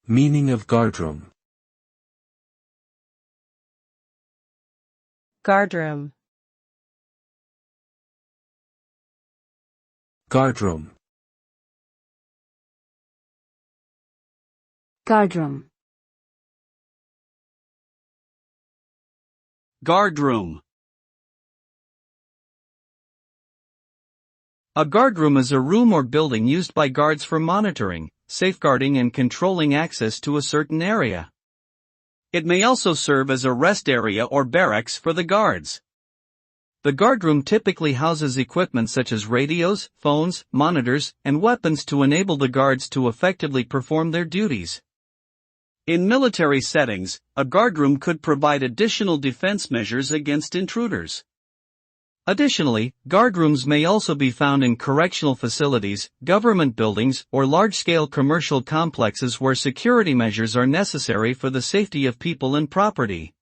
Meaning of guardroom. Guardroom. Guardroom. Guardroom. Guardroom. A guardroom is a room or building used by guards for monitoring, safeguarding and controlling access to a certain area. It may also serve as a rest area or barracks for the guards. The guardroom typically houses equipment such as radios, phones, monitors, and weapons to enable the guards to effectively perform their duties. In military settings, a guardroom could provide additional defense measures against intruders. Additionally, guardrooms may also be found in correctional facilities, government buildings, or large-scale commercial complexes where security measures are necessary for the safety of people and property.